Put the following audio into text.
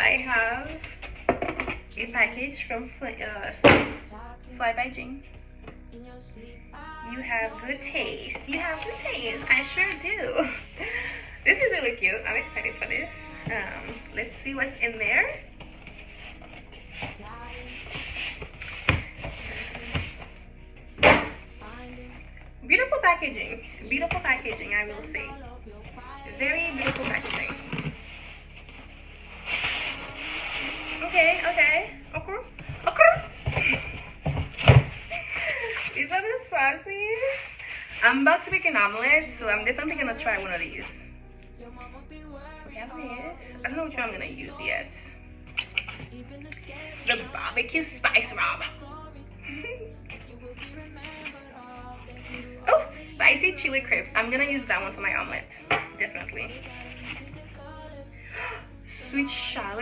I have a package from Fly by Jing. You have good taste. You have good taste. I sure do. This is really cute. I'm excited for this. Let's see what's in there. Beautiful packaging. Beautiful packaging, I will say. Very beautiful packaging. Okay. These are the sauces. I'm about to make an omelet, so I'm definitely gonna try one of these. We have this. I don't know which one I'm gonna use yet. The barbecue spice ramen. Oh, spicy chili crisps. I'm gonna use that one for my omelet. Definitely. Sweet Charlotte.